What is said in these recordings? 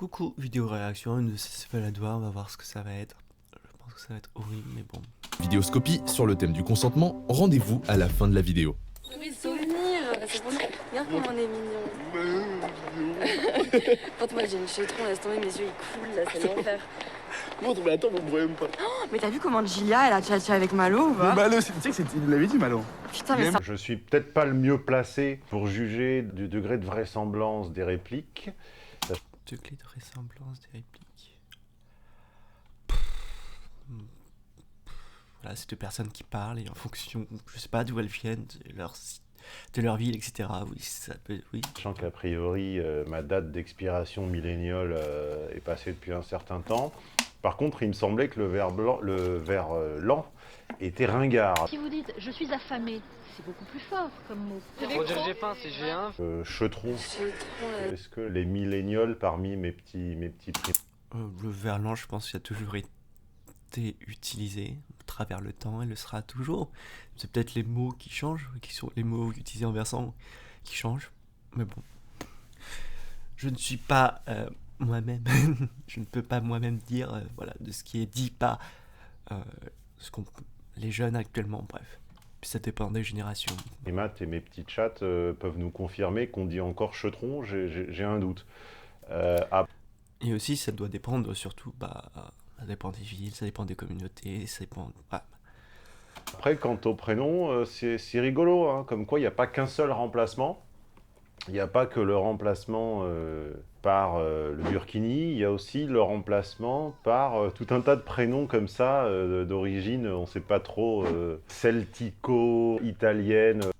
Coucou, vidéo réaction, une de ces Valadois, on va voir ce que ça va être. Je pense que ça va être horrible, mais bon. Vidéoscopie sur le thème du consentement, rendez-vous à la fin de la vidéo. Oui, souvenirs, c'est bon. Regarde comment on est mignon. Quand moi j'ai une chetron, laisse tomber, mes yeux ils coulent, là, c'est l'enfer. Bon, mais attends, on pourrait même pas. Oh, mais t'as vu comment Gilia elle a tchatché avec Malo ou pas? Malo, tu sais que il l'avait dit, Malo. Putain, mais ça. Je suis peut-être pas le mieux placé pour juger du degré de vraisemblance des répliques. Degré de ressemblance des répliques. Voilà, c'est deux personnes qui parlent et en fonction, je sais pas d'où elles viennent, de leur ville, etc. Oui, ça peut, oui. Sachant qu'a priori, ma date d'expiration milléniale est passée depuis un certain temps. Par contre, il me semblait que le verre lent était ringard. Si vous dites « je suis affamé », c'est beaucoup plus fort comme mot. Pour dire j'ai faim, c'est G1. Chetron. Est-ce que les millénials parmi mes petits prix Le verlan, je pense qu'il a toujours été utilisé à travers le temps et le sera toujours. C'est peut-être les mots qui changent, qui sont les mots utilisés en versant qui changent. Mais bon, je ne suis pas moi-même. Je ne peux pas moi-même dire voilà, de ce qui est dit par les jeunes actuellement, bref. Puis ça dépend des générations. Les maths et mes petits chats peuvent nous confirmer qu'on dit encore chetron, j'ai un doute. Et aussi, ça doit dépendre surtout, ça dépend des villes, ça dépend des communautés, ça dépend... Ah. Après, quant au prénom, c'est rigolo, hein, comme quoi il n'y a pas qu'un seul remplacement. Il n'y a pas que le remplacement par le burkini, il y a aussi le remplacement par tout un tas de prénoms comme ça, d'origine, on ne sait pas trop, celtico-italienne.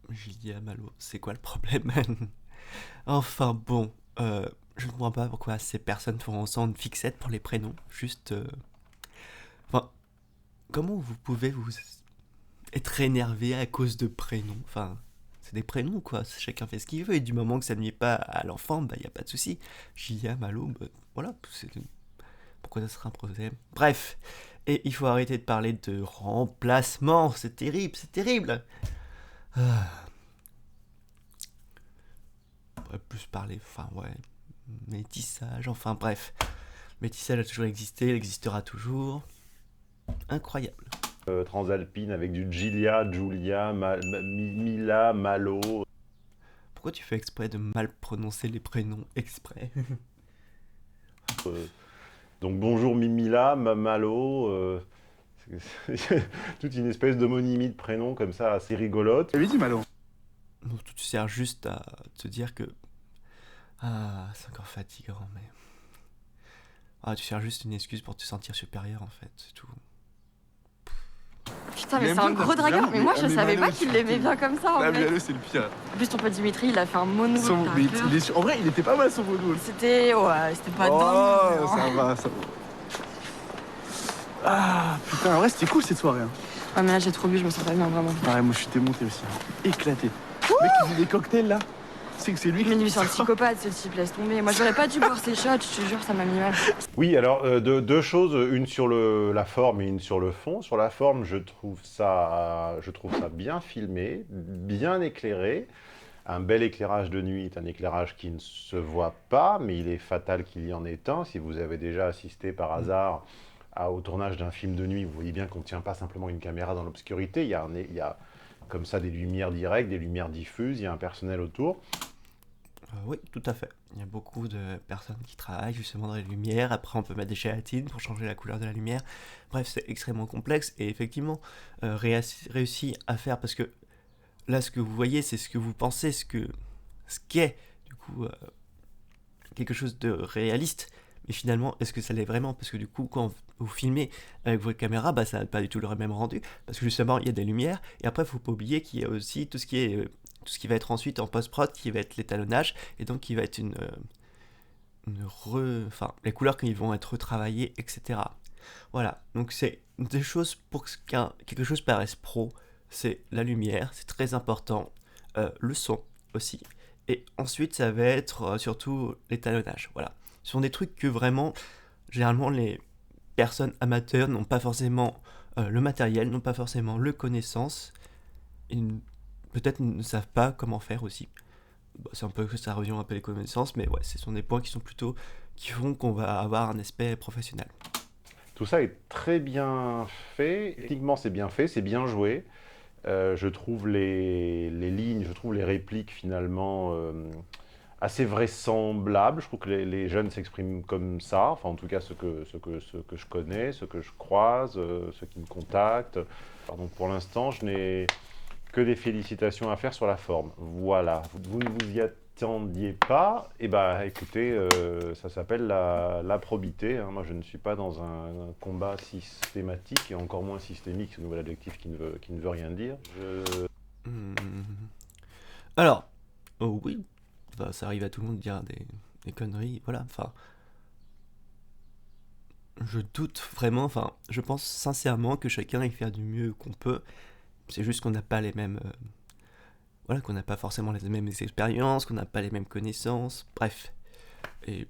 Gilia, Malo, c'est quoi le problème? Enfin bon, je ne comprends pas pourquoi ces personnes font ensemble une fixette pour les prénoms, juste... Enfin, comment vous pouvez vous être énervé à cause de prénoms? Enfin, c'est des prénoms quoi, chacun fait ce qu'il veut, et du moment que ça ne nuit pas à l'enfant, il n'y a pas de souci. Gilia, Malo, voilà, pourquoi ça sera un problème? Bref, et il faut arrêter de parler de remplacement, c'est terrible, c'est terrible. On pourrait plus parler, enfin ouais, métissage, enfin bref. Métissage a toujours existé, il existera toujours. Incroyable. Transalpine avec du Gilia, Giulia, Mila, Malo. Pourquoi tu fais exprès de mal prononcer les prénoms exprès? Donc bonjour Mimila, Malo, toute une espèce d'homonymie de prénoms comme ça assez rigolote. T'avais dit, Malo. Donc tu sers juste à te dire que... Ah, c'est encore fatigant, mais... Ah, tu sers juste une excuse pour te sentir supérieur en fait, c'est tout. Putain, mais Il c'est aime un bien, gros dragueur. Mais moi je mais savais Malo, pas qu'il l'aimait bien comme ça en Ah, fait. Malo, c'est le pire. En plus, ton pote Dimitri, il a fait un mono. En vrai, il était pas mal son mono. C'était. Ouais, c'était pas Oh, dingue. ça va, ça va. Ah, putain, en vrai, c'était cool cette soirée. Hein. Ouais, mais là j'ai trop bu, je me sens pas bien vraiment. Ouais, moi, je suis démonté aussi. Éclaté. Le mec, il faisait des cocktails là. C'est que c'est lui Mais lui, qui. c'est un psychopathe, ce type, laisse tomber. Moi, j'aurais pas dû boire ses shots, je te jure, ça m'a mis mal. Oui, alors deux choses, une sur la forme et une sur le fond. Sur la forme, je trouve ça bien filmé, bien éclairé. Un bel éclairage de nuit est un éclairage qui ne se voit pas, mais il est fatal qu'il y en ait un. Si vous avez déjà assisté par hasard au tournage d'un film de nuit, vous voyez bien qu'on ne tient pas simplement une caméra dans l'obscurité. Il y a comme ça des lumières directes, des lumières diffuses, il y a un personnel autour. Oui, tout à fait. Il y a beaucoup de personnes qui travaillent justement dans les lumières. Après, on peut mettre des gélatines pour changer la couleur de la lumière. Bref, c'est extrêmement complexe et effectivement réussi à faire parce que là, ce que vous voyez, c'est ce que vous pensez, ce qu'est du coup quelque chose de réaliste. Mais finalement, est-ce que ça l'est vraiment? Parce que du coup, quand vous filmez avec votre caméra, ça n'a pas du tout le même rendu. Parce que justement, il y a des lumières. Et après, il ne faut pas oublier qu'il y a aussi tout ce qui va être ensuite en post-prod, qui va être l'étalonnage, et donc qui va être enfin, les couleurs qui vont être retravaillées, etc. Voilà, donc c'est des choses pour que quelque chose paraisse pro, c'est la lumière, c'est très important, le son aussi, et ensuite ça va être surtout l'étalonnage, voilà. Ce sont des trucs que vraiment, généralement, les personnes amateurs n'ont pas forcément le matériel, n'ont pas forcément le connaissance, et peut-être ne savent pas comment faire aussi. c'est un peu que ça revient un peu les connaissances, mais ouais, ce sont des points qui font qu'on va avoir un aspect professionnel. Tout ça est très bien fait. Techniquement, c'est bien fait, c'est bien joué. Je trouve les lignes, je trouve les répliques finalement assez vraisemblables. Je trouve que les jeunes s'expriment comme ça, enfin en tout cas ceux que je connais, ceux que je croise, ceux qui me contactent. Alors, donc pour l'instant, je n'ai que des félicitations à faire sur la forme. Voilà, vous ne vous y attendiez pas, et bah écoutez, ça s'appelle la probité. Hein. Moi je ne suis pas dans un combat systématique, et encore moins systémique, ce nouvel adjectif qui ne veut rien dire. Alors, oh oui, bah, ça arrive à tout le monde de dire des conneries, voilà, enfin... Je doute vraiment, enfin, je pense sincèrement que chacun y fait du mieux qu'on peut. C'est juste qu'on n'a pas les mêmes... voilà, qu'on n'a pas forcément les mêmes expériences, qu'on n'a pas les mêmes connaissances, bref. Et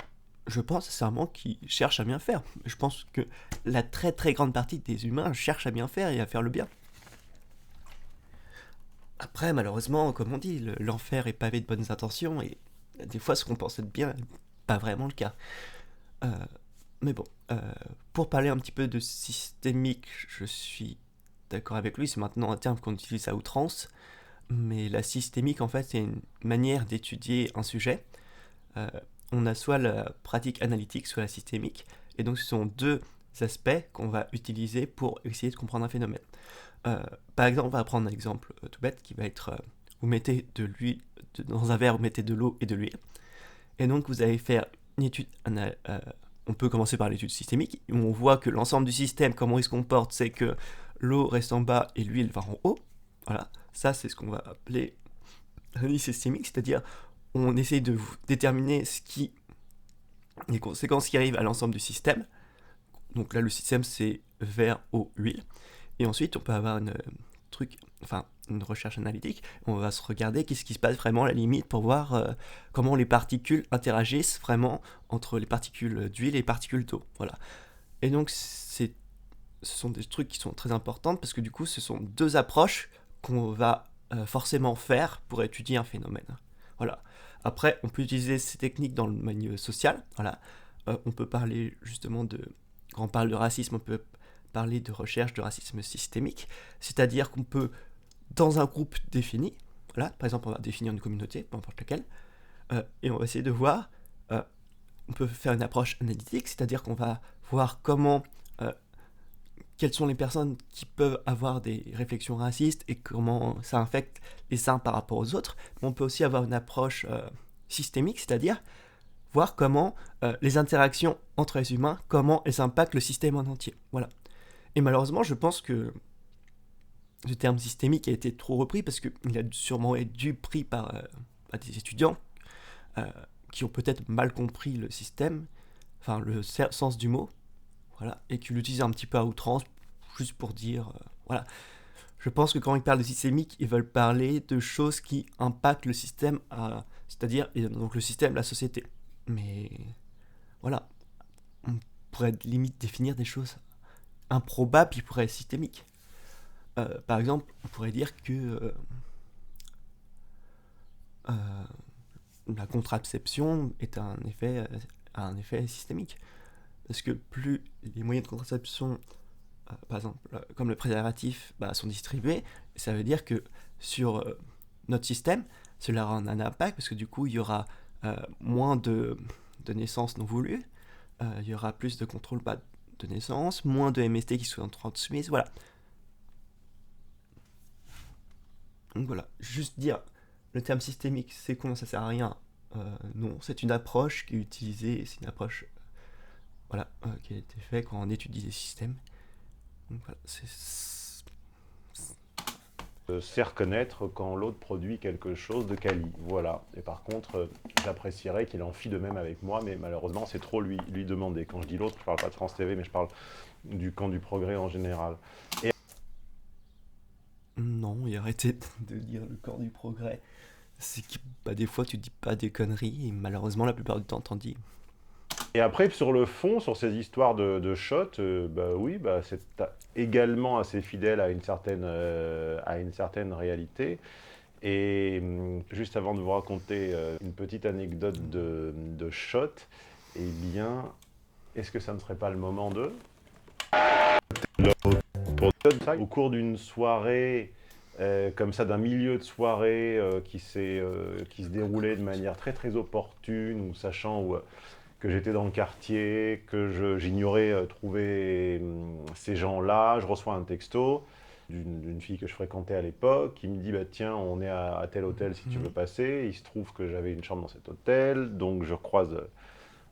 je pense sincèrement qu'ils cherchent à bien faire. Je pense que la très très grande partie des humains cherchent à bien faire et à faire le bien. Après, malheureusement, comme on dit, l'enfer est pavé de bonnes intentions, et des fois ce qu'on pense être bien n'est pas vraiment le cas. Mais bon, pour parler un petit peu de systémique, je suis d'accord avec lui, c'est maintenant un terme qu'on utilise à outrance, mais la systémique, en fait, c'est une manière d'étudier un sujet. On a soit la pratique analytique, soit la systémique, et donc ce sont deux aspects qu'on va utiliser pour essayer de comprendre un phénomène. Par exemple, on va prendre un exemple tout bête qui va être vous mettez de l'huile dans un verre, vous mettez de l'eau et de l'huile, et donc vous allez faire une étude on peut commencer par l'étude systémique, où on voit que l'ensemble du système, comment il se comporte, c'est que l'eau reste en bas et l'huile va en haut. Voilà, ça c'est ce qu'on va appeler l'analyse systémique, c'est-à-dire on essaye de déterminer les conséquences qui arrivent à l'ensemble du système. Donc là, le système, c'est verre, eau, huile. Et ensuite, on peut avoir une recherche analytique. On va se regarder qu'est-ce qui se passe vraiment à la limite pour voir comment les particules interagissent vraiment entre les particules d'huile et les particules d'eau. Voilà. Et donc, ce sont des trucs qui sont très importants parce que du coup, ce sont deux approches qu'on va forcément faire pour étudier un phénomène. Voilà. Après, on peut utiliser ces techniques dans le milieu social. Voilà. On peut parler justement quand on parle de racisme, on peut parler de recherche de racisme systémique, c'est-à-dire qu'on peut, dans un groupe défini, voilà, par exemple, on va définir une communauté, peu importe laquelle, et on va essayer de voir, on peut faire une approche analytique, c'est-à-dire qu'on va voir quelles sont les personnes qui peuvent avoir des réflexions racistes et comment ça affecte les uns par rapport aux autres. Mais on peut aussi avoir une approche systémique, c'est-à-dire voir comment les interactions entre les humains, comment elles impactent le système en entier. Voilà. Et malheureusement, je pense que ce terme systémique a été trop repris parce qu'il a sûrement été pris par des étudiants qui ont peut-être mal compris le système, enfin le sens du mot, voilà, et qui l'utilisent un petit peu à outrance, juste pour dire, voilà. Je pense que quand ils parlent de systémique, ils veulent parler de choses qui impactent le système, c'est-à-dire donc le système, la société. Mais voilà, on pourrait limite définir des choses improbables qui pourraient être systémiques. Par exemple, on pourrait dire que la contraception est un effet systémique. Parce que plus les moyens de contraception, par exemple, comme le préservatif, sont distribués, ça veut dire que sur notre système, cela aura un impact, parce que du coup, il y aura moins de naissances non voulues, il y aura plus de contrôle de naissance, moins de MST qui sont transmises, voilà. Donc voilà, juste dire le terme systémique, c'est con, ça sert à rien. Non, c'est une approche qui est utilisée, c'est une approche qui a été faite quand on étudie les systèmes. Donc voilà, sait reconnaître quand l'autre produit quelque chose de quali, voilà. Et par contre, j'apprécierais qu'il en fît de même avec moi, mais malheureusement, c'est trop lui demander. Quand je dis l'autre, je parle pas de France TV, mais je parle du camp du progrès en général. Non, et arrêtez de dire le camp du progrès. C'est que des fois, tu dis pas des conneries, et malheureusement, la plupart du temps, t'en dis. Et après, sur le fond, sur ces histoires de shots, c'est également assez fidèle à une certaine réalité. Et juste avant de vous raconter une petite anecdote de shot, eh bien, est-ce que ça ne serait pas le moment de... Au cours d'une soirée, comme ça, d'un milieu de soirée qui se déroulait de manière très très opportune, ou sachant que j'étais dans le quartier, que j'ignorais trouver ces gens-là, je reçois un texto d'une fille que je fréquentais à l'époque, qui me dit bah, « Tiens, on est à tel hôtel si tu veux passer ». Il se trouve que j'avais une chambre dans cet hôtel, donc je croise...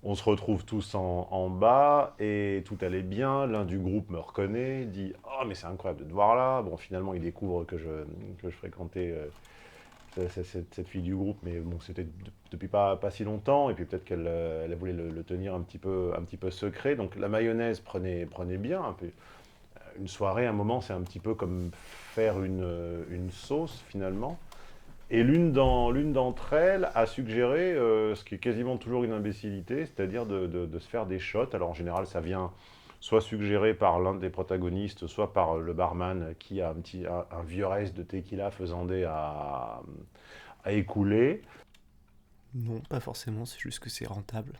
On se retrouve tous en bas et tout allait bien. L'un du groupe me reconnaît, dit « Oh, mais c'est incroyable de te voir là ». Bon, finalement, il découvre que je fréquentais cette fille du groupe, mais bon, c'était depuis pas si longtemps. Et puis peut-être qu'elle elle voulait le tenir un petit peu secret. Donc la mayonnaise prenait bien un peu. Une soirée, un moment, c'est un petit peu comme faire une sauce, finalement. Et l'une d'entre elles a suggéré ce qui est quasiment toujours une imbécilité, c'est-à-dire de se faire des shots. Alors en général, ça vient soit suggéré par l'un des protagonistes, soit par le barman qui a un vieux reste de tequila faisandé à écouler. Non, pas forcément, c'est juste que c'est rentable.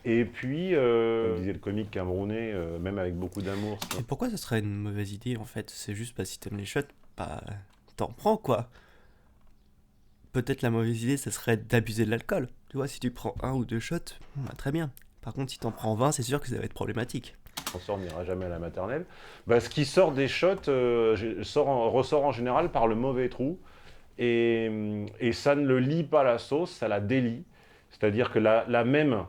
Et puis, comme disait le comique camerounais, même avec beaucoup d'amour... Et pourquoi ça serait une mauvaise idée, en fait? C'est juste parce que si t'aimes les shots, bah, t'en prends, quoi. Peut-être la mauvaise idée, ça serait d'abuser de l'alcool. Tu vois, si tu prends 1 ou 2 shots, bah, très bien. Par contre, si t'en prends 20, c'est sûr que ça va être problématique. On n'ira jamais à la maternelle. Bah, ce qui sort des shots ressort en général par le mauvais trou. Et ça ne le lie pas la sauce, ça la délie. C'est-à-dire que la même...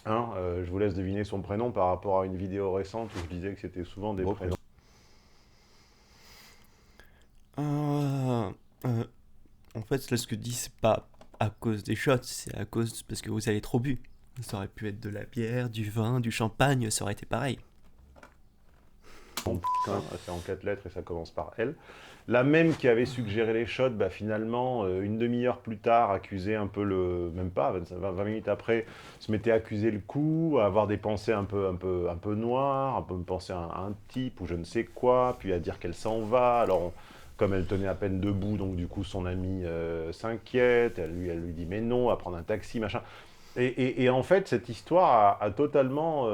Hein, je vous laisse deviner son prénom par rapport à une vidéo récente où je disais que c'était souvent des prénoms. En fait, là, ce que je dis, c'est pas à cause des shots, c'est à cause parce que vous avez trop bu. Ça aurait pu être de la bière, du vin, du champagne, ça aurait été pareil. C'est en 4 lettres et ça commence par L. La même qui avait suggéré les shots, bah finalement, une demi-heure plus tard, accusait un peu même pas, 20 minutes après, se mettait à accuser le coup, à avoir des pensées un peu noires, un peu penser à un type ou je ne sais quoi, puis à dire qu'elle s'en va. Alors, comme elle tenait à peine debout, donc du coup, son ami s'inquiète, elle lui dit mais non, à prendre un taxi, machin. Et en fait, cette histoire a totalement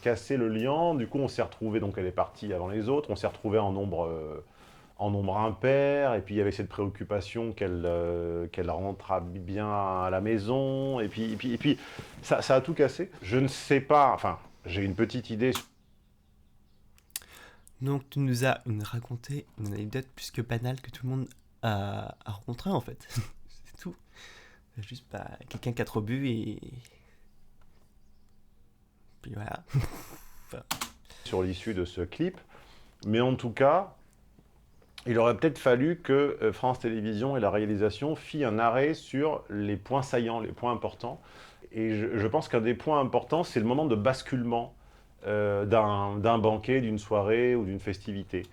cassé le lien. Du coup, on s'est retrouvés, donc elle est partie avant les autres, on s'est retrouvés en nombre impair, et puis il y avait cette préoccupation qu'elle rentrera bien à la maison, et puis ça a tout cassé. Je ne sais pas, enfin, j'ai une petite idée. Donc tu nous as raconté une anecdote plus que banale que tout le monde a rencontré en fait. C'est tout. C'est juste quelqu'un qui a trop bu et... Puis voilà. Enfin... Sur l'issue de ce clip, mais en tout cas, il aurait peut-être fallu que France Télévisions et la réalisation fient un arrêt sur les points saillants, les points importants. Et je pense qu'un des points importants, c'est le moment de basculement d'un banquet, d'une soirée ou d'une festivité.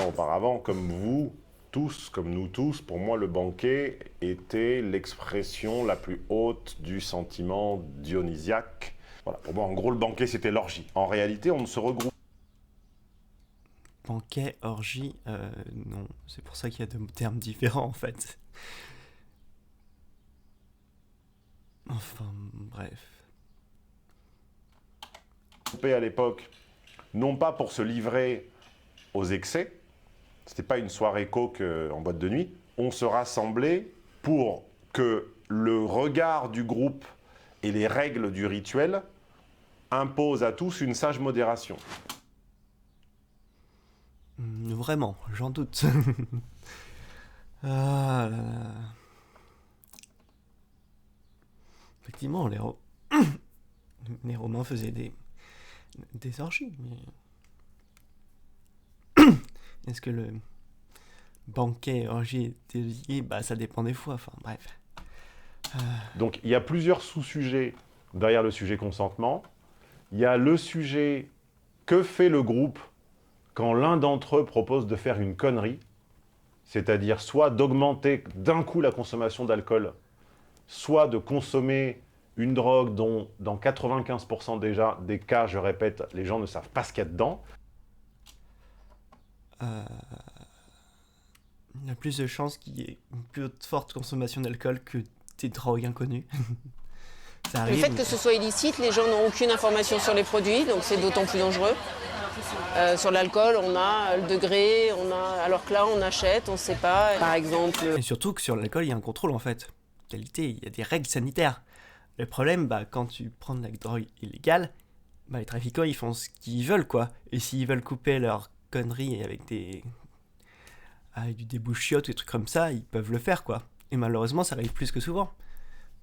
Auparavant, comme vous tous, comme nous tous, pour moi, le banquet était l'expression la plus haute du sentiment dionysiaque. Voilà, pour moi, en gros, le banquet, c'était l'orgie. En réalité, on ne se regroupe. Banquet, orgie, non. C'est pour ça qu'il y a 2 termes différents, en fait. Enfin, bref. À l'époque, non pas pour se livrer aux excès, c'était pas une soirée coke en boîte de nuit, on se rassemblait pour que le regard du groupe et les règles du rituel imposent à tous une sage modération. Vraiment, j'en doute. Ah là là. Effectivement, les Romains faisaient des orgies, mais... Est-ce que le banquet orgie était lié? Bah ça dépend des fois, enfin bref. Donc il y a plusieurs sous-sujets derrière le sujet consentement. Il y a le sujet que fait le groupe quand l'un d'entre eux propose de faire une connerie, c'est-à-dire soit d'augmenter d'un coup la consommation d'alcool, soit de consommer une drogue dont, dans 95% déjà des cas, je répète, les gens ne savent pas ce qu'il y a dedans. Il y a plus de chances qu'il y ait une plus forte consommation d'alcool que des drogues inconnues. Ça Le arrive. fait que ce soit illicite, les gens n'ont aucune information sur les produits, donc c'est d'autant plus dangereux. Sur l'alcool, on a le degré, alors que là, on achète, on ne sait pas. Par exemple, Et surtout que sur l'alcool, il y a un contrôle en fait. Qualité, il y a des règles sanitaires. Le problème, quand tu prends de la drogue illégale, les trafiquants, ils font ce qu'ils veulent, quoi. Et s'ils veulent couper leurs conneries avec du débouchiote ou des trucs comme ça, ils peuvent le faire, quoi. Et malheureusement, ça arrive plus que souvent.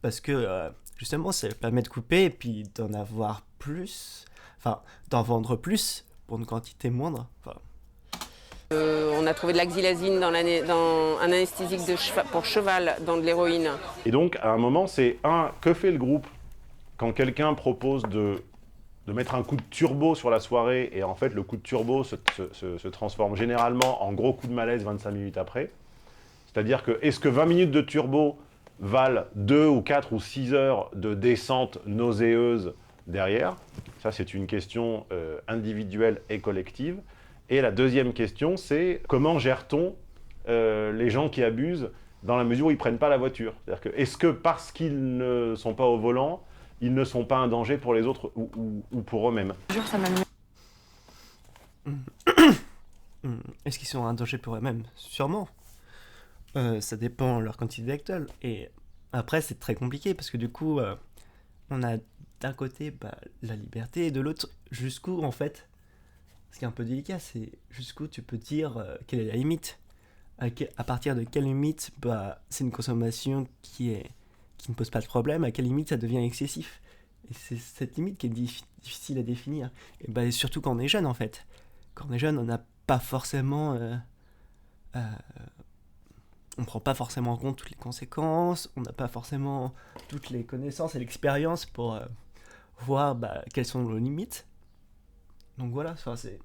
Parce que, justement, ça permet de couper et puis d'en avoir plus. Enfin, d'en vendre plus pour une quantité moindre. Enfin, on a trouvé de la xylazine dans un anesthésique pour cheval, dans de l'héroïne. Et donc, à un moment, que fait le groupe quand quelqu'un propose de mettre un coup de turbo sur la soirée, et en fait, le coup de turbo se transforme généralement en gros coup de malaise 25 minutes après. C'est-à-dire que, est-ce que 20 minutes de turbo valent 2 ou 4 ou 6 heures de descente nauséeuse derrière? Ça, c'est une question individuelle et collective. Et la deuxième question, c'est comment gère-t-on les gens qui abusent dans la mesure où ils ne prennent pas la voiture? C'est-à-dire que, est-ce que parce qu'ils ne sont pas au volant, ils ne sont pas un danger pour les autres ou pour eux-mêmes? Jure, ça m'a mis. Est-ce qu'ils sont un danger pour eux-mêmes? Sûrement. Ça dépend de leur quantité d'alcool. Et après, c'est très compliqué parce que du coup, on a d'un côté la liberté et de l'autre, jusqu'où en fait, ce qui est un peu délicat, c'est jusqu'où tu peux dire quelle est la limite. À partir de quelle limite c'est une consommation qui ne pose pas de problème, à quelle limite ça devient excessif. Et c'est cette limite qui est difficile à définir. Et surtout quand on est jeune en fait. Quand on est jeune, on n'a pas forcément... on prend pas forcément en compte toutes les conséquences, on n'a pas forcément toutes les connaissances et l'expérience pour voir quelles sont nos limites. Donc voilà, c'est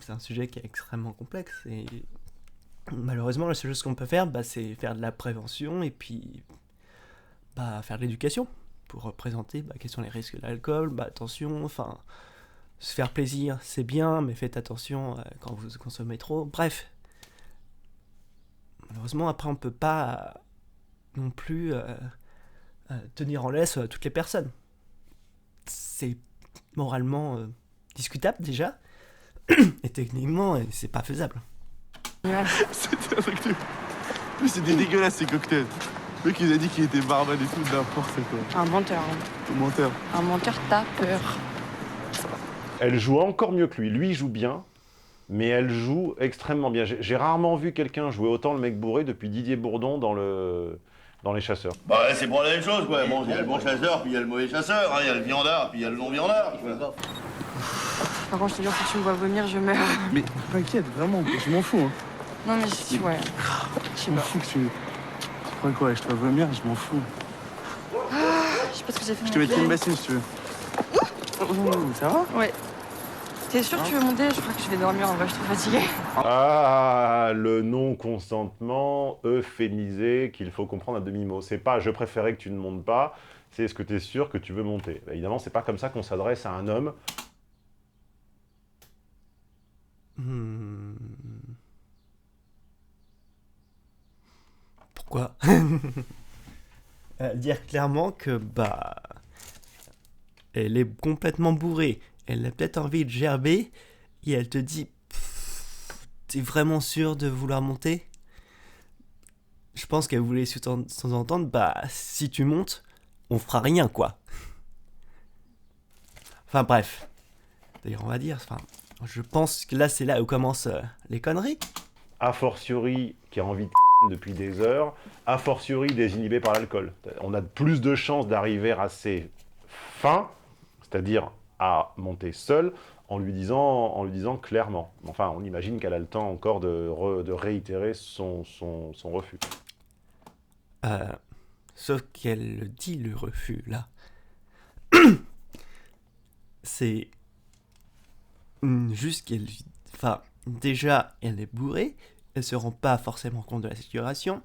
un sujet qui est extrêmement complexe et malheureusement la seule chose qu'on peut faire, c'est faire de la prévention et puis faire de l'éducation pour représenter quels sont les risques de l'alcool, attention, se faire plaisir c'est bien, mais faites attention quand vous consommez trop, bref. Malheureusement, après, on peut pas non plus tenir en laisse toutes les personnes. C'est moralement discutable déjà, et techniquement, c'est pas faisable. C'était un truc de... Mais c'était dégueulasse ces cocktails. Le mec, il a dit qu'il était barman et tout, n'importe quoi. Un menteur. Un menteur. Un menteur, t'as peur. Elle joue encore mieux que lui. Lui, il joue bien, mais elle joue extrêmement bien. J'ai rarement vu quelqu'un jouer autant le mec bourré depuis Didier Bourdon dans Les Chasseurs. C'est pour la même chose, quoi. Bon, il y a le bon chasseur, puis il y a le mauvais chasseur, il y a le viandard, puis il y a le non-viandard. Par contre, je te jure, si tu me vois vomir, je meurs. Mais t'inquiète, vraiment, je m'en fous. Hein. Non, mais ouais. Je m'en fous que tu... Tu crois quoi, je te vois vomir, je m'en fous. Je sais pas ce que j'ai fait. Je te mettrai une bassine si tu veux. Ça va? Ouais. T'es sûr que tu veux monter? Je crois que je vais dormir, en vrai, je suis trop fatiguée. Ah, le non-consentement euphémisé qu'il faut comprendre à demi-mot. C'est pas « je préférais que tu ne montes pas », c'est « est-ce que tu es sûr que tu veux monter ?» Évidemment, c'est pas comme ça qu'on s'adresse à un homme. Pourquoi? Dire clairement que elle est complètement bourrée, elle a peut-être envie de gerber et elle te dit t'es vraiment sûr de vouloir monter? Je pense qu'elle voulait sous-entendre si tu montes on fera rien quoi. Enfin bref, d'ailleurs on va dire, je pense que là c'est là où commencent les conneries. A fortiori qui a envie de depuis des heures, a fortiori désinhibé par l'alcool. On a plus de chances d'arriver à ses fins, c'est-à-dire à monter seul, en lui disant clairement. Enfin, on imagine qu'elle a le temps encore de réitérer son refus. Sauf qu'elle le dit, le refus, là. C'est juste qu'elle... déjà, elle est bourrée, elle se rend pas forcément compte de la situation.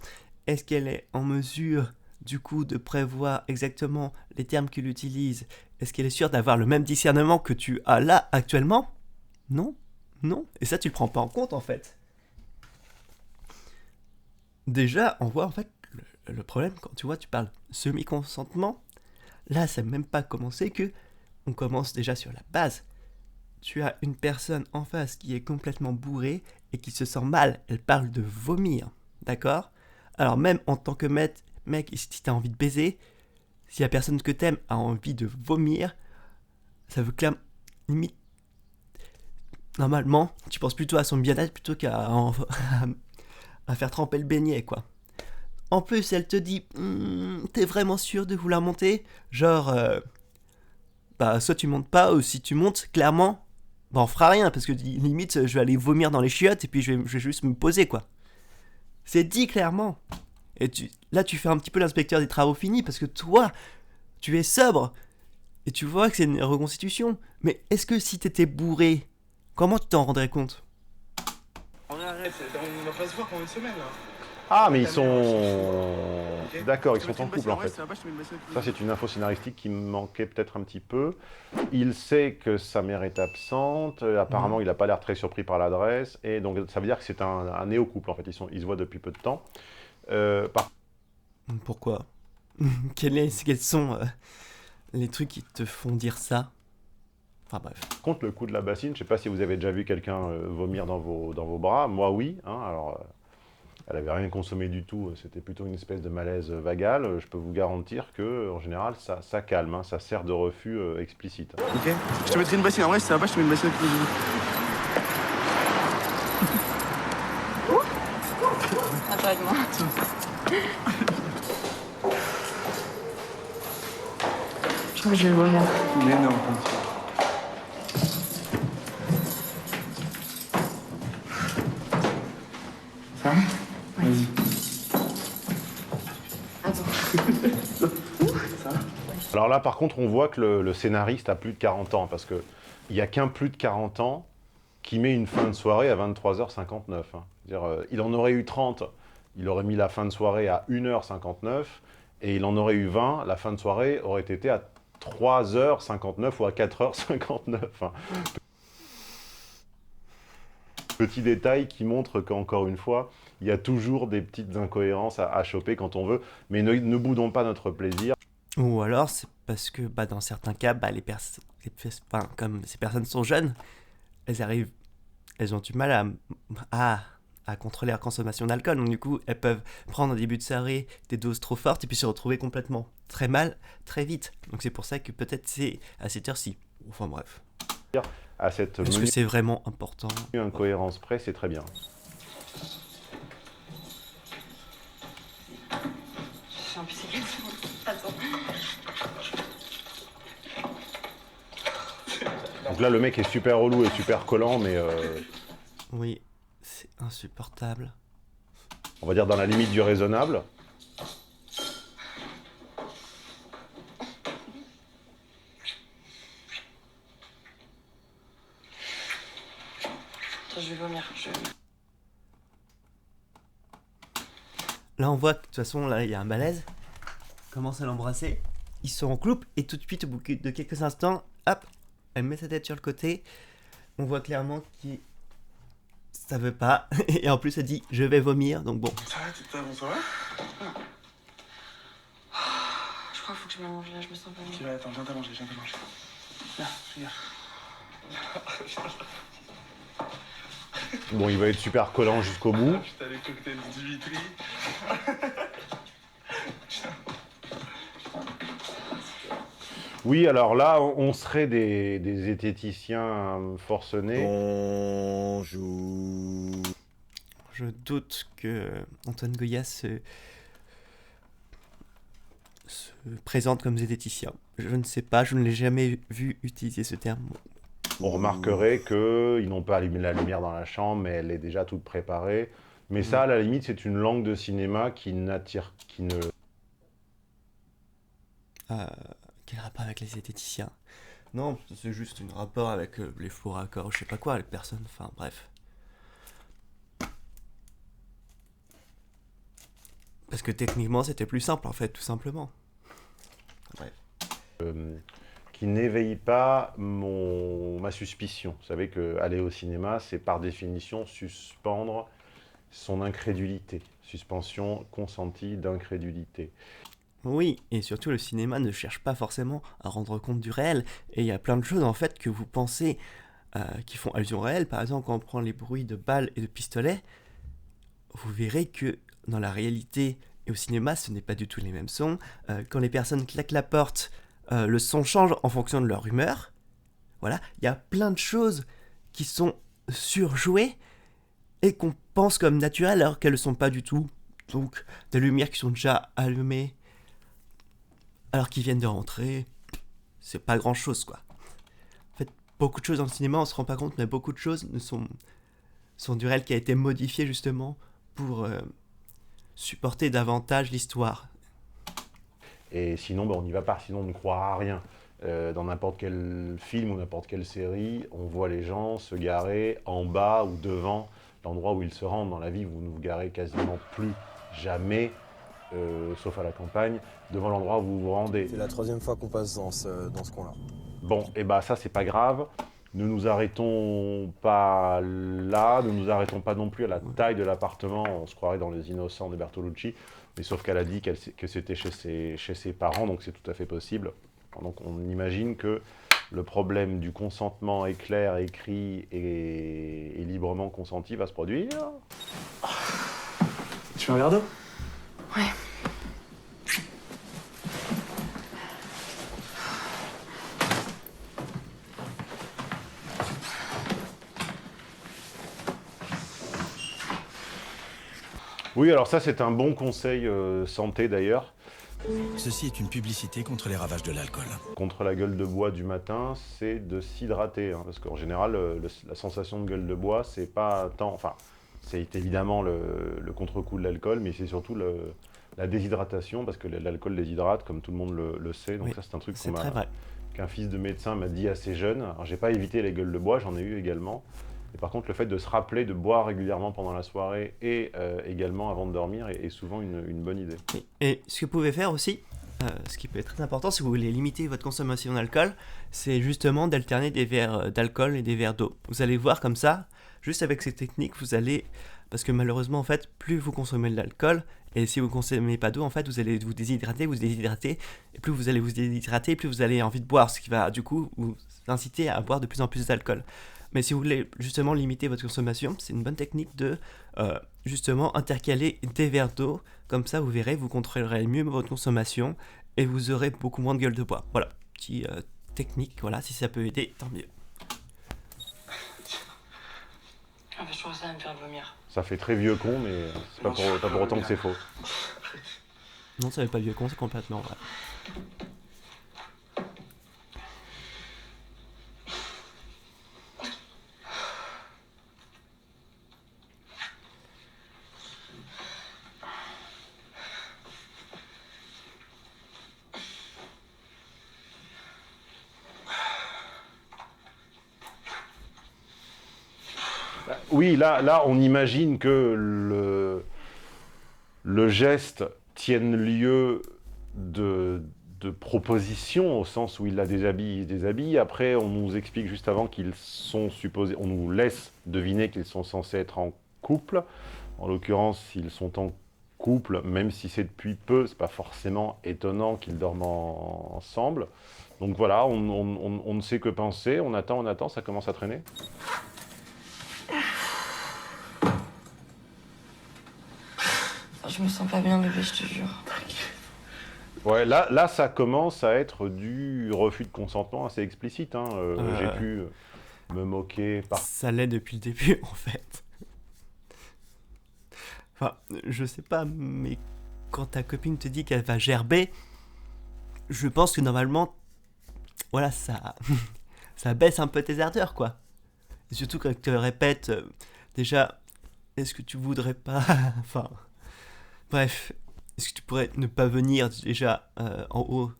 Est-ce qu'elle est en mesure du coup de prévoir exactement les termes qu'il utilise? Est-ce qu'elle est sûre d'avoir le même discernement que tu as là actuellement? Non, non. Et ça, tu le prends pas en compte en fait. Déjà, on voit en fait le problème quand tu vois, tu parles semi-consentement. Là, ça n'a même pas commencé que on commence déjà sur la base. Tu as une personne en face qui est complètement bourrée et qui se sent mal. Elle parle de vomir, d'accord? Alors même en tant que mec, si t'as envie de baiser, si la personne que t'aimes a envie de vomir, ça veut clairement... Limite... Normalement, tu penses plutôt à son bien-être plutôt qu'à à faire tremper le beignet, quoi. En plus, elle te dit, t'es vraiment sûr de vouloir monter? Genre, bah, soit tu montes pas, ou si tu montes, clairement, bah, on fera rien, parce que limite, je vais aller vomir dans les chiottes, et puis je vais juste me poser, quoi. C'est dit clairement. Et là, tu fais un petit peu l'inspecteur des travaux finis, parce que toi, tu es sobre, et tu vois que c'est une reconstitution. Mais est-ce que si t'étais bourré, comment tu t'en rendrais compte? On arrête, on va pas se voir pendant une semaine là. Ah, mais ils sont... D'accord, ils sont en couple en fait. Ça, Ça, c'est une info scénaristique qui me manquait peut-être un petit peu. Il sait que sa mère est absente. Apparemment, il n'a pas l'air très surpris par l'adresse. Et donc, ça veut dire que c'est un néo-couple en fait. Ils se voient depuis peu de temps. Pourquoi? Quels sont les trucs qui te font dire ça? Enfin bref. Contre le coup de la bassine, je sais pas si vous avez déjà vu quelqu'un vomir dans vos bras. Moi, oui. Hein, alors, elle avait rien consommé du tout. C'était plutôt une espèce de malaise vagal. Je peux vous garantir que, en général, ça calme. Hein, ça sert de refus explicite. Ok. Je te mettrai une bassine. En vrai, si ça va pas, je te mets une bassine avec Attends avec moi. Je crois que je vais vomir. Mais non. Ça va? Vas-y. Attends. Alors là, par contre, on voit que le scénariste a plus de 40 ans, parce qu'il n'y a qu'un plus de 40 ans qui met une fin de soirée à 23h59. Hein. Il en aurait eu 30, il aurait mis la fin de soirée à 1h59, et il en aurait eu 20, la fin de soirée aurait été à 3h59 ou à 4h59. Hein. Petit détail qui montre qu'encore une fois, il y a toujours des petites incohérences à choper quand on veut, mais ne boudons pas notre plaisir. Ou alors c'est parce que bah, dans certains cas, bah, comme ces personnes sont jeunes, elles ont du mal à contrôler leur consommation d'alcool. Donc du coup, elles peuvent prendre au début de soirée des doses trop fortes et puis se retrouver complètement très mal, très vite. Donc c'est pour ça que peut-être c'est à cette heure-ci. Enfin bref. À cette Est-ce que c'est vraiment important? incohérence près, c'est très bien. J'ai un peu séqué. Attends. Donc là, le mec est super relou et super collant, mais Oui, c'est insupportable. on va dire dans la limite du raisonnable. Attends, je vais vomir. Là, on voit que de toute façon, là, il y a un malaise. Il commence à l'embrasser. Ils sont en couple et tout de suite, au bout de quelques instants, hop, elle met sa tête sur le côté. On voit clairement qu'il... Ça veut pas. Et en plus, elle dit, je vais vomir. Donc bon. Ça va, bon, ça va? Je crois qu'il faut que je me mange là, je me sens pas bien. Ok, ouais, attends, viens t'as mangé. Viens, regarde. Bon, il va être super collant jusqu'au bout. Putain, les cocktails Dimitri. Oui, alors là, on serait des zététiciens forcenés. Bonjour. Je doute que Antoine Goya se présente comme zététicien. Je ne sais pas, je ne l'ai jamais vu utiliser ce terme. On remarquerait qu'ils n'ont pas allumé la lumière dans la chambre, mais elle est déjà toute préparée. Mais ça, à la limite, c'est une langue de cinéma qui ne... Quel rapport avec les zététiciens? Non, c'est juste un rapport avec les faux raccords, je sais pas quoi, les personnes, enfin bref. Parce que techniquement, c'était plus simple, en fait, tout simplement. Bref. Qui n'éveille pas ma suspicion. Vous savez qu'aller au cinéma, c'est par définition suspendre son incrédulité. Suspension consentie d'incrédulité. Oui, et surtout le cinéma ne cherche pas forcément à rendre compte du réel, et il y a plein de choses en fait que vous pensez qui font allusion au réel. Par exemple, quand on prend les bruits de balles et de pistolets, vous verrez que dans la réalité et au cinéma, ce n'est pas du tout les mêmes sons. Quand les personnes claquent la porte, le son change en fonction de leur humeur. Voilà, il y a plein de choses qui sont surjouées et qu'on pense comme naturelles alors qu'elles ne le sont pas du tout. Donc, des lumières qui sont déjà allumées alors qu'ils viennent de rentrer, c'est pas grand chose quoi. En fait, beaucoup de choses dans le cinéma on se rend pas compte, mais beaucoup de choses sont du réel qui a été modifié justement pour supporter davantage l'histoire. Et sinon, on n'y va pas, sinon on ne croira à rien. Dans n'importe quel film ou n'importe quelle série, on voit les gens se garer en bas ou devant l'endroit où ils se rendent. Dans la vie, vous ne vous garez quasiment plus jamais, sauf à la campagne, devant l'endroit où vous vous rendez. C'est la 3e fois qu'on passe dans ce coin-là. Bon, et bah ça c'est pas grave. Ne nous arrêtons pas là, ne nous arrêtons pas non plus à la taille de l'appartement. On se croirait dans Les Innocents de Bertolucci, mais sauf qu'elle a dit que c'était chez ses parents, donc c'est tout à fait possible. Donc on imagine que le problème du consentement éclair, écrit et librement consenti va se produire. Tu fais un verre d'eau? Ouais. Oui, alors ça c'est un bon conseil santé d'ailleurs. Ceci est une publicité contre les ravages de l'alcool. Contre la gueule de bois du matin, c'est de s'hydrater. Parce qu'en général, la sensation de gueule de bois, c'est pas tant... Enfin, c'est évidemment le contre-coup de l'alcool, mais c'est surtout la déshydratation, parce que l'alcool déshydrate, comme tout le monde le sait. Donc oui, ça, c'est un truc qu'un fils de médecin m'a dit assez jeune. Alors, j'ai pas évité les gueules de bois, j'en ai eu également. Et par contre, le fait de se rappeler de boire régulièrement pendant la soirée et également avant de dormir est souvent une bonne idée. Et ce que vous pouvez faire aussi, ce qui peut être très important si vous voulez limiter votre consommation d'alcool, c'est justement d'alterner des verres d'alcool et des verres d'eau. Vous allez voir comme ça, juste avec ces techniques, vous allez... Parce que malheureusement, en fait, plus vous consommez de l'alcool, et si vous ne consommez pas d'eau, en fait, vous allez vous déshydrater, et plus vous allez vous déshydrater, plus vous allez envie de boire, ce qui va du coup vous inciter à boire de plus en plus d'alcool. Mais si vous voulez justement limiter votre consommation, c'est une bonne technique de justement intercaler des verres d'eau. Comme ça, vous verrez, vous contrôlerez mieux votre consommation et vous aurez beaucoup moins de gueule de bois. Voilà, petite technique, voilà, si ça peut aider, tant mieux. Ah bah, je pense que ça va me faire vomir. Ça fait très vieux con, mais c'est pas pour autant que c'est faux. Non, ça fait pas vieux con, c'est complètement vrai. Oui, là, on imagine que le geste tienne lieu de proposition, au sens où il la déshabille, il se déshabille. Après, on nous explique juste avant qu'ils sont supposés... On nous laisse deviner qu'ils sont censés être en couple. En l'occurrence, s'ils sont en couple, même si c'est depuis peu, c'est pas forcément étonnant qu'ils dorment ensemble. Donc voilà, on ne sait que penser. On attend, ça commence à traîner. Je me sens pas bien, bébé, je te jure. Ouais, là, ça commence à être du refus de consentement assez explicite. Hein. J'ai pu me moquer par... Ça l'est depuis le début, en fait. Enfin, je sais pas, mais quand ta copine te dit qu'elle va gerber, je pense que normalement, voilà, ça baisse un peu tes ardeurs, quoi. Et surtout quand tu te répètes, déjà, est-ce que tu voudrais pas... enfin... Bref, est-ce que tu pourrais ne pas venir déjà en haut?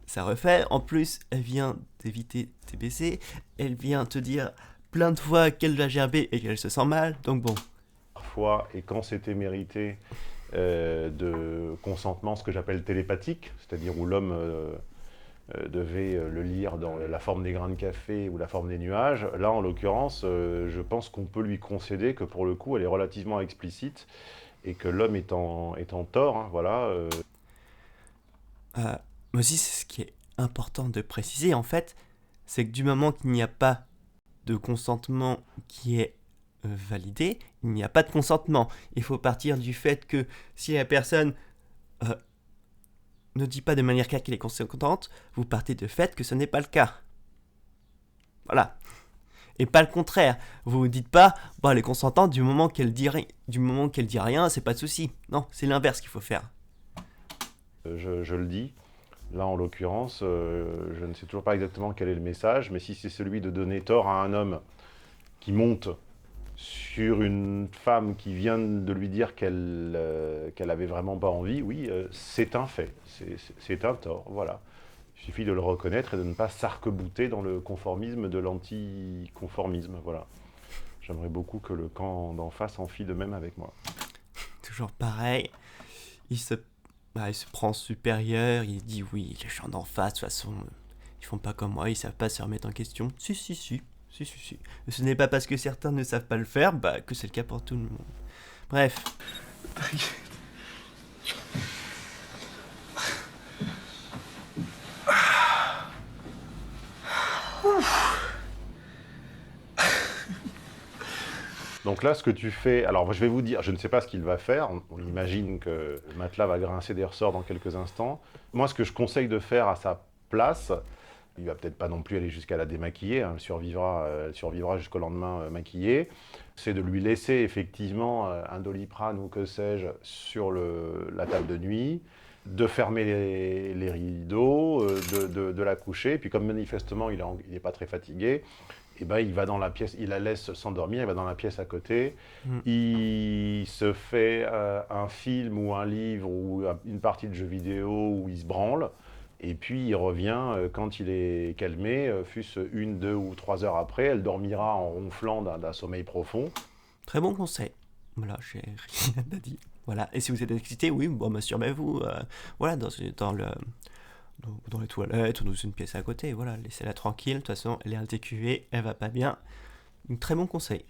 Ça refait. En plus, elle vient d'éviter tes baisers. Elle vient te dire plein de fois qu'elle va gerber et qu'elle se sent mal. Donc bon. Parfois, et quand c'était mérité, de consentement, ce que j'appelle télépathique, c'est-à-dire où l'homme devait le lire dans la forme des grains de café ou la forme des nuages. Là, en l'occurrence, je pense qu'on peut lui concéder que pour le coup, elle est relativement explicite et que l'homme est en tort, hein, voilà. Mais aussi, c'est ce qui est important de préciser, en fait, c'est que du moment qu'il n'y a pas de consentement qui est validé, il n'y a pas de consentement. Il faut partir du fait que si la personne ne dit pas de manière claire qu'elle est consentante, vous partez du fait que ce n'est pas le cas. Voilà. Et pas le contraire. Vous ne dites pas, bon, elle est consentante du moment qu'elle dit rien, c'est pas de souci. Non, c'est l'inverse qu'il faut faire. Je le dis. Là, en l'occurrence, je ne sais toujours pas exactement quel est le message, mais si c'est celui de donner tort à un homme qui monte sur une femme qui vient de lui dire qu'elle avait vraiment pas envie, oui, c'est un fait, c'est un tort, voilà. Il suffit de le reconnaître et de ne pas s'arc-bouter dans le conformisme de l'anticonformisme, voilà. J'aimerais beaucoup que le camp d'en face en fît de même avec moi. Toujours pareil, il se prend supérieur, il dit oui, les gens d'en face, de toute façon, ils font pas comme moi, ils savent pas se remettre en question. Si. Ce n'est pas parce que certains ne savent pas le faire, que c'est le cas pour tout le monde. Bref. Donc là, ce que tu fais... Alors, je vais vous dire, je ne sais pas ce qu'il va faire. On imagine que le matelas va grincer des ressorts dans quelques instants. Moi, ce que je conseille de faire à sa place, il va peut-être pas non plus aller jusqu'à la démaquiller, hein, elle survivra jusqu'au lendemain maquillée, c'est de lui laisser effectivement un Doliprane ou que sais-je sur la table de nuit, de fermer les rideaux, de la coucher, et puis comme manifestement il n'est pas très fatigué, et ben, il va dans la pièce, il la laisse s'endormir, il va dans la pièce à côté, il se fait un film ou un livre ou une partie de jeu vidéo où il se branle, et puis il revient quand il est calmé, fût-ce 1, 2 ou 3 heures après, elle dormira en ronflant d'un sommeil profond. Très bon conseil. Voilà, j'ai rien à dire. Voilà, et si vous êtes excité, oui, masturbez-vous, voilà, dans les toilettes ou dans une pièce à côté, voilà, laissez-la tranquille, de toute façon, elle est LTQV, elle va pas bien. Un très bon conseil.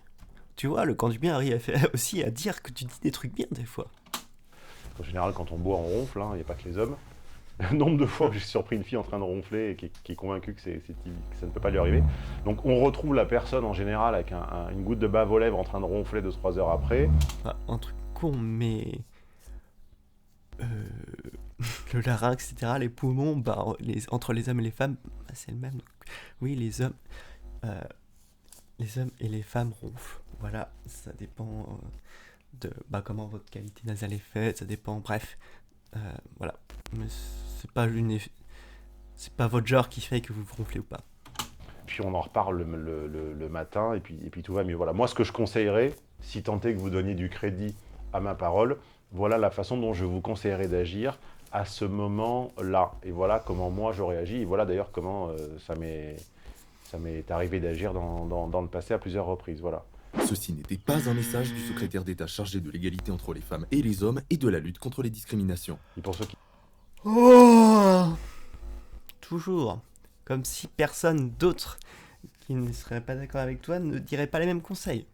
Tu vois, le camp du bien arrive aussi à dire que tu dis des trucs bien des fois. En général, quand on boit, on ronfle, il n'y a pas que les hommes. Le nombre de fois où j'ai surpris une fille en train de ronfler et qui est convaincue que ça ne peut pas lui arriver. Donc on retrouve la personne en général avec une goutte de bave aux lèvres en train de ronfler 2-3 heures après. Un truc con, mais... le larynx, etc., les poumons, entre les hommes et les femmes, c'est le même. Donc, oui, les hommes et les femmes ronflent. Voilà, ça dépend de comment votre qualité nasale est faite, ça dépend, bref. Voilà, mais c'est pas votre genre qui fait que vous ronflez ou pas. Puis on en reparle le matin et puis tout va mieux. Voilà, moi ce que je conseillerais, si tant est que vous donniez du crédit à ma parole, voilà la façon dont je vous conseillerais d'agir à ce moment-là. Et voilà comment moi j'aurais agi. Et voilà d'ailleurs comment ça m'est arrivé d'agir dans le passé à plusieurs reprises. Voilà. Ceci n'était pas un message du secrétaire d'État chargé de l'égalité entre les femmes et les hommes et de la lutte contre les discriminations. Et pour ceux qui... Toujours. Comme si personne d'autre qui ne serait pas d'accord avec toi ne dirait pas les mêmes conseils.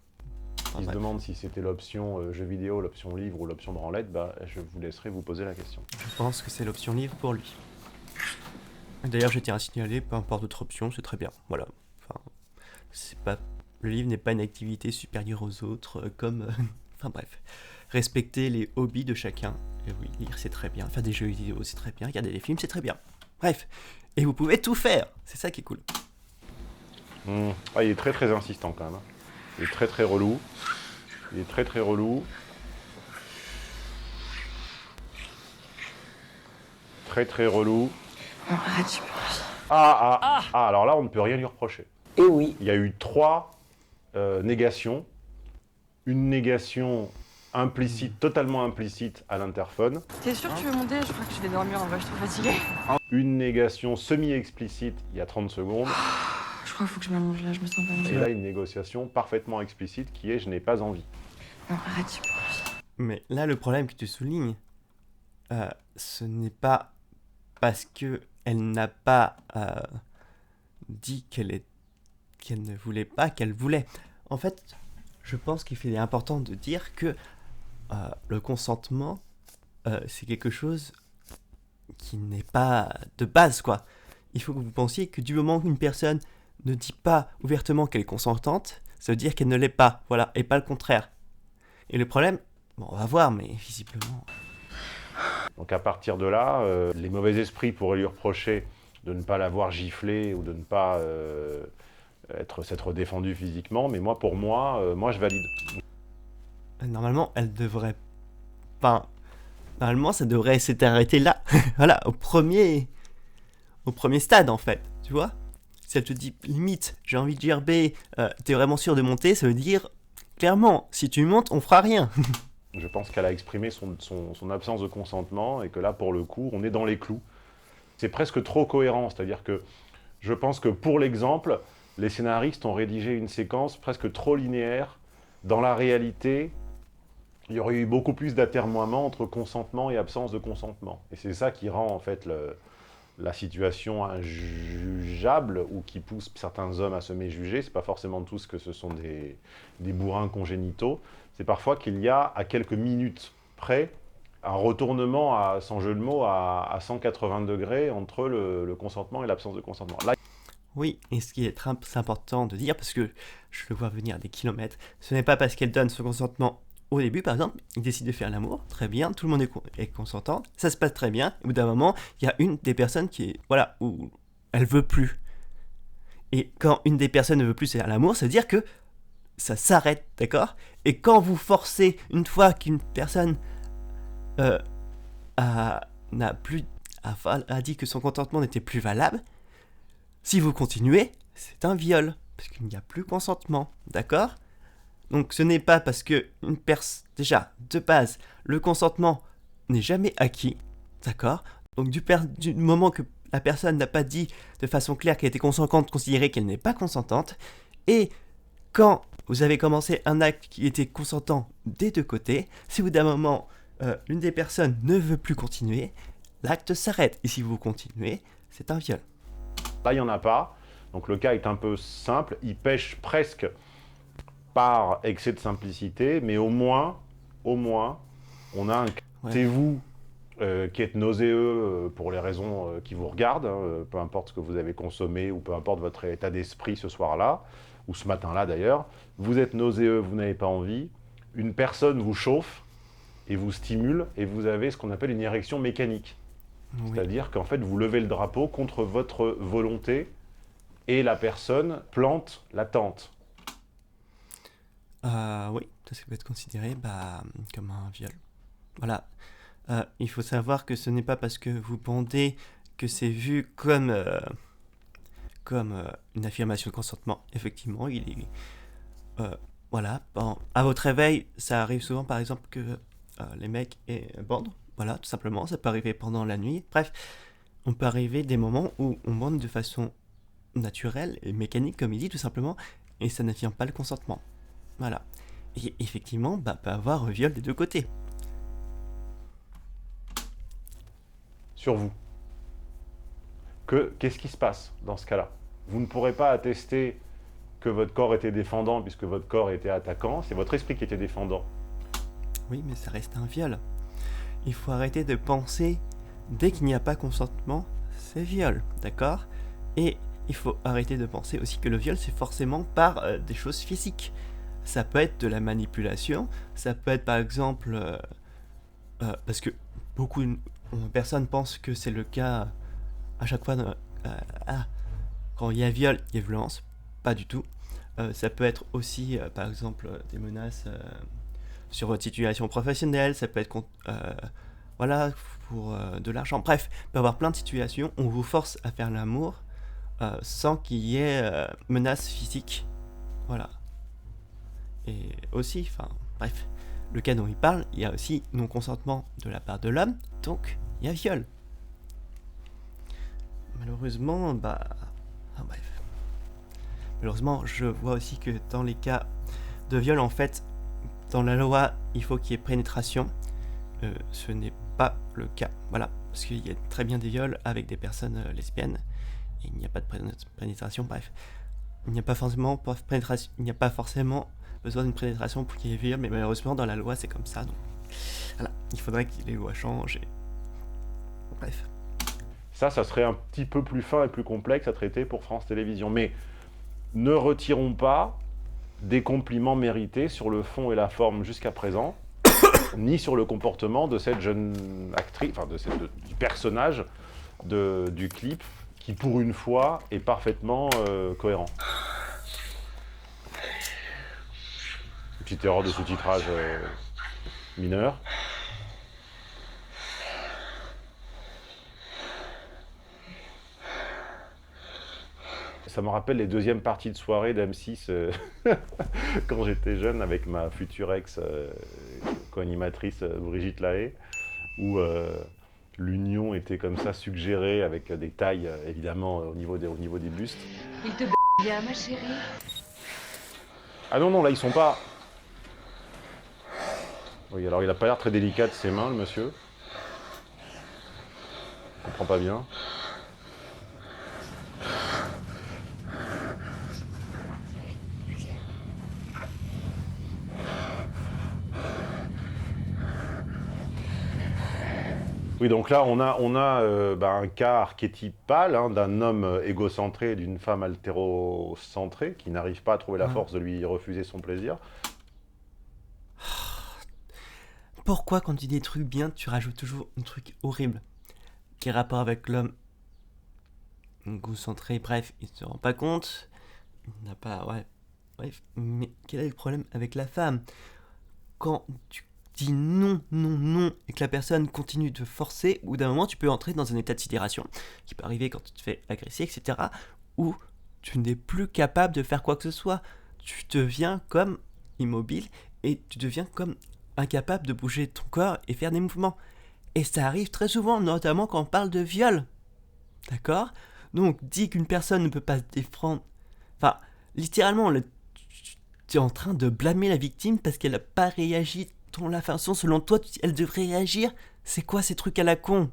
Qui se demande si c'était l'option jeu vidéo, l'option livre ou l'option branlette, je vous laisserai vous poser la question. Je pense que c'est l'option livre pour lui. D'ailleurs, je tiens à signaler, peu importe d'autres options, c'est très bien. Voilà. Enfin, le livre n'est pas une activité supérieure aux autres, comme... Enfin bref. Respecter les hobbies de chacun. Et oui, lire c'est très bien. Faire des jeux vidéo c'est très bien. Regarder des films c'est très bien. Bref. Et vous pouvez tout faire. C'est ça qui est cool. Il est très très insistant quand même. Il est très très relou. Il est très très relou. Très très relou. Non, arrête, tu peux. Alors là, on ne peut rien lui reprocher. Et oui. Il y a eu 3 négations. Une négation implicite, totalement implicite à l'interphone. T'es sûr que tu veux monter? Je crois que je vais dormir, en vrai, je suis trop fatiguée. Une négation semi-explicite il y a 30 secondes. Je crois qu'il faut que je m'allonge là, je me sens pas bien. Et là, une négociation parfaitement explicite qui est « je n'ai pas envie ». Non, arrête, tu peux. Mais là, le problème que tu soulignes, ce n'est pas parce que elle n'a pas dit qu'elle ne voulait pas, qu'elle voulait. En fait, je pense qu'il est important de dire que le consentement, c'est quelque chose qui n'est pas de base, quoi. Il faut que vous pensiez que du moment qu'une personne ne dit pas ouvertement qu'elle est consentante, ça veut dire qu'elle ne l'est pas, voilà, et pas le contraire. Et le problème, bon, on va voir, mais visiblement... Donc à partir de là, les mauvais esprits pourraient lui reprocher de ne pas l'avoir giflé ou de ne pas s'être défendu physiquement, mais pour moi, je valide. Normalement, elle devrait... Enfin, normalement, ça devrait s'être arrêté là. Voilà, au premier stade, en fait, tu vois. Si elle te dit, limite, j'ai envie de gerber, t'es vraiment sûr de monter, ça veut dire, clairement, si tu montes, on fera rien. Je pense qu'elle a exprimé son absence de consentement et que là, pour le coup, on est dans les clous. C'est presque trop cohérent, c'est-à-dire que je pense que pour l'exemple, les scénaristes ont rédigé une séquence presque trop linéaire. Dans la réalité, il y aurait eu beaucoup plus d'atermoiements entre consentement et absence de consentement. Et c'est ça qui rend en fait la situation injugeable ou qui pousse certains hommes à se méjuger. C'est pas forcément tous que ce sont des bourrins congénitaux. C'est parfois qu'il y a, à quelques minutes près, un retournement, sans jeu de mots, à 180 degrés entre le consentement et l'absence de consentement. Là... Oui, et ce qui est très important de dire, parce que je le vois venir des kilomètres, ce n'est pas parce qu'elle donne son consentement au début, par exemple, il décide de faire l'amour, très bien, tout le monde est consentant, ça se passe très bien, et au bout d'un moment, il y a une des personnes qui est, voilà, où elle veut plus. Et quand une des personnes ne veut plus faire l'amour, ça veut dire que ça s'arrête, d'accord? Et quand vous forcez, une fois qu'une personne a dit que son consentement n'était plus valable, si vous continuez, c'est un viol, parce qu'il n'y a plus consentement, d'accord? Donc ce n'est pas parce que déjà, de base, le consentement n'est jamais acquis, d'accord? Donc du moment que la personne n'a pas dit de façon claire qu'elle était consentante, considérez qu'elle n'est pas consentante, et quand vous avez commencé un acte qui était consentant des deux côtés, si au bout d'un moment, l'une des personnes ne veut plus continuer, l'acte s'arrête. Et si vous continuez, c'est un viol. Là, il n'y en a pas. Donc le cas est un peu simple. Il pêche presque par excès de simplicité, mais au moins, on a un... Ouais. C'est vous qui êtes nauséeux pour les raisons qui vous regardent, hein, peu importe ce que vous avez consommé ou peu importe votre état d'esprit ce soir-là, ou ce matin-là d'ailleurs, vous êtes nauséeux, vous n'avez pas envie, une personne vous chauffe et vous stimule, et vous avez ce qu'on appelle une érection mécanique. Oui. C'est-à-dire qu'en fait, vous levez le drapeau contre votre volonté, et la personne plante la tente. Oui, ça peut être considéré comme un viol. Voilà. Il faut savoir que ce n'est pas parce que vous bandez que c'est vu comme une affirmation de consentement. Effectivement, il est... voilà. Bon, à votre réveil, ça arrive souvent, par exemple, que les mecs bandent. Voilà, tout simplement. Ça peut arriver pendant la nuit. Bref, on peut arriver des moments où on bande de façon naturelle et mécanique, comme il dit, tout simplement, et ça n'affirme pas le consentement. Voilà. Et effectivement, peut avoir un viol des deux côtés. Sur vous. Qu'est-ce qui se passe dans ce cas-là? Vous ne pourrez pas attester que votre corps était défendant puisque votre corps était attaquant, c'est votre esprit qui était défendant. Oui, mais ça reste un viol. Il faut arrêter de penser, dès qu'il n'y a pas consentement, c'est viol, d'accord? Et il faut arrêter de penser aussi que le viol, c'est forcément par des choses physiques. Ça peut être de la manipulation, ça peut être par exemple... parce que beaucoup de personnes pensent que c'est le cas à chaque fois... quand il y a viol, il y a violence. Pas du tout. Ça peut être aussi, par exemple, des menaces sur votre situation professionnelle, ça peut être voilà, pour de l'argent. Bref, il peut y avoir plein de situations où on vous force à faire l'amour sans qu'il y ait menace physique. Voilà. Et aussi, bref, le cas dont il parle, il y a aussi non-consentement de la part de l'homme, donc il y a viol. Malheureusement, bref. Malheureusement, je vois aussi que dans les cas de viol, en fait, dans la loi, il faut qu'il y ait pénétration. Ce n'est pas le cas. Voilà, parce qu'il y a très bien des viols avec des personnes lesbiennes et il n'y a pas de pénétration. Bref, il n'y a pas forcément besoin d'une pénétration pour qu'il y ait viol, mais malheureusement dans la loi c'est comme ça. Donc voilà, il faudrait que les lois changent. Bref. Ça serait un petit peu plus fin et plus complexe à traiter pour France Télévisions. Mais ne retirons pas des compliments mérités sur le fond et la forme jusqu'à présent, ni sur le comportement de cette jeune actrice, enfin du personnage du clip, qui pour une fois est parfaitement cohérent. Petite erreur de sous-titrage mineur. Ça me rappelle les deuxièmes parties de soirée d'M6 quand j'étais jeune avec ma future ex co-animatrice Brigitte Lahaye, où l'union était comme ça suggérée avec des tailles évidemment au niveau des bustes. Il te bien, ma chérie. Ah non, là ils sont pas... Oui, alors il a pas l'air très délicat de ses mains, le monsieur. Je comprends pas bien. Oui, donc là, on a un cas archétypal d'un homme égocentré et d'une femme altérocentrée qui n'arrive pas à trouver la force de lui refuser son plaisir. Pourquoi quand tu dis des trucs bien, tu rajoutes toujours un truc horrible qui est rapport avec l'homme égocentré? Bref, il ne se rend pas compte. Il n'a pas... Ouais. Bref, mais quel est le problème avec la femme? Quand tu dis non et que la personne continue de forcer, ou d'un moment tu peux entrer dans un état de sidération qui peut arriver quand tu te fais agresser, etc., où tu n'es plus capable de faire quoi que ce soit. Tu deviens comme immobile et tu deviens comme incapable de bouger ton corps et faire des mouvements. Et ça arrive très souvent, notamment quand on parle de viol. D'accord? Donc, dis qu'une personne ne peut pas se défendre. Enfin, littéralement, tu es en train de blâmer la victime parce qu'elle n'a pas réagi de la façon selon toi elle devrait réagir. C'est quoi ces trucs à la con?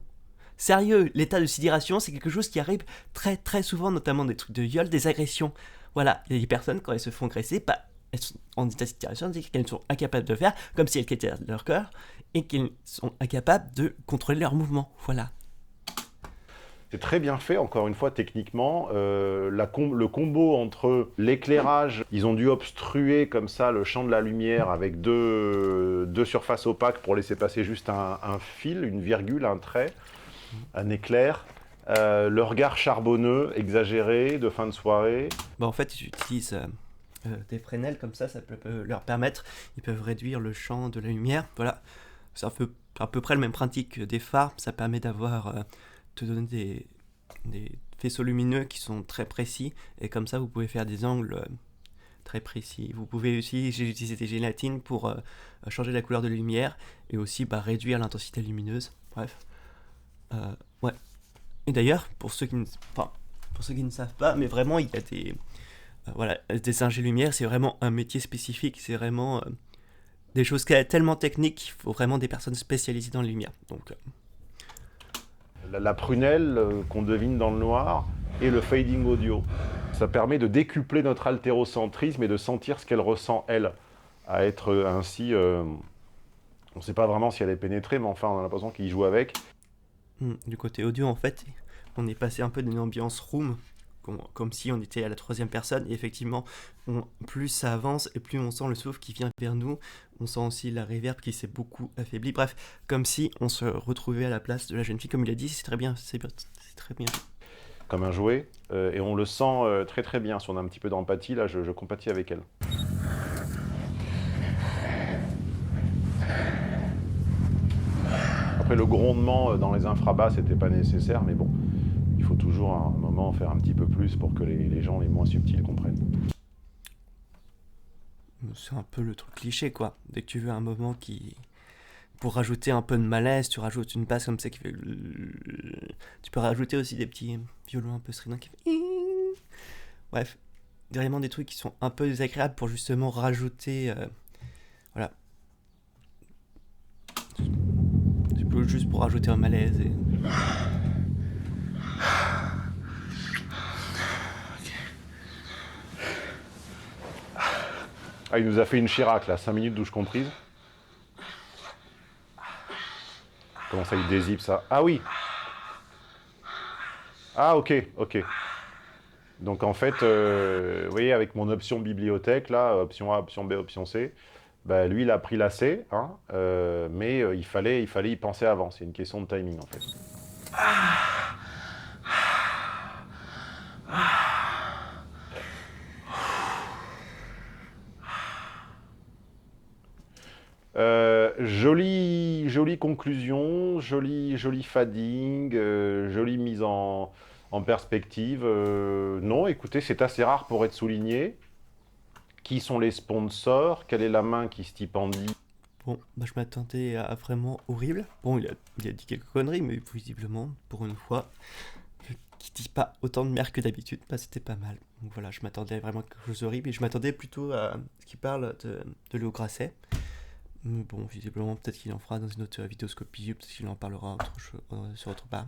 Sérieux, l'état de sidération, c'est quelque chose qui arrive très très souvent, notamment des trucs de viol, des agressions. Voilà, il y a des personnes, quand elles se font agresser, elles sont en état de sidération, c'est qu'elles sont incapables de faire, comme si elles quittaient leur cœur, et qu'elles sont incapables de contrôler leurs mouvements. Voilà. C'est très bien fait, encore une fois, techniquement. Le combo entre l'éclairage, ils ont dû obstruer comme ça le champ de la lumière avec deux surfaces opaques pour laisser passer juste un fil, une virgule, un trait, un éclair. Le regard charbonneux, exagéré, de fin de soirée. En fait, ils utilisent des Fresnel, comme ça peut leur permettre, ils peuvent réduire le champ de la lumière. Voilà, c'est à peu près le même principe que des phares, ça permet d'avoir... te donner des faisceaux lumineux qui sont très précis, et comme ça vous pouvez faire des angles très précis. Vous pouvez aussi, j'ai utilisé des gélatines pour changer la couleur de la lumière et aussi réduire l'intensité lumineuse. Bref, ouais. Et d'ailleurs, pour ceux qui ne savent pas, mais vraiment il y a des ingé lumière, c'est vraiment un métier spécifique, c'est vraiment des choses tellement techniques qu'il faut vraiment des personnes spécialisées dans la lumière. Donc la prunelle qu'on devine dans le noir et le fading audio. Ça permet de décupler notre haltérocentrisme et de sentir ce qu'elle ressent, elle, à être ainsi... on ne sait pas vraiment si elle est pénétrée, mais enfin, on a l'impression qu'il joue avec. Du côté audio, en fait, on est passé un peu d'une ambiance room, comme si on était à la troisième personne, et effectivement, plus ça avance, et plus on sent le souffle qui vient vers nous, on sent aussi la reverb qui s'est beaucoup affaiblie, bref, comme si on se retrouvait à la place de la jeune fille, comme il a dit, c'est très bien, c'est très bien. Comme un jouet, et on le sent très très bien, si on a un petit peu d'empathie, là, je compatis avec elle. Après, le grondement dans les infrabas, c'était pas nécessaire, mais bon, il faut toujours à un moment faire un petit peu plus pour que les gens les moins subtils comprennent. C'est un peu le truc cliché, quoi. Dès que tu veux un moment qui... Pour rajouter un peu de malaise, tu rajoutes une basse comme ça qui fait... Tu peux rajouter aussi des petits violons un peu stridents qui fait... Bref, vraiment des trucs qui sont un peu désagréables pour justement rajouter... Voilà, juste pour rajouter un malaise. Et... Ah, il nous a fait une Chirac, là, 5 minutes douche comprise. Comment ça, il dézippe ça? Ah oui. Ah, ok. Donc en fait, vous voyez, avec mon option bibliothèque, là, option A, option B, option C, bah, lui, il a pris la C, hein, mais il fallait y penser avant. C'est une question de timing, en fait. Jolie conclusion, jolie fading, jolie mise en perspective. Non, écoutez, c'est assez rare pour être souligné. Qui sont les sponsors? Quelle est la main qui stipendie? Bon, bah, je m'attendais à vraiment horrible. Bon, il a dit quelques conneries, mais visiblement, pour une fois, qui dit pas autant de merde que d'habitude, bah, c'était pas mal. Donc voilà, je m'attendais vraiment à quelque chose d'horrible, et je m'attendais plutôt à ce qu'il parle de Léo Grasset. Mais bon, visiblement, peut-être qu'il en fera dans une autre vidéoscopie, peut-être qu'il en parlera sur autre part.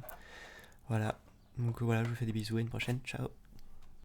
Voilà, donc voilà, je vous fais des bisous, à une prochaine, ciao.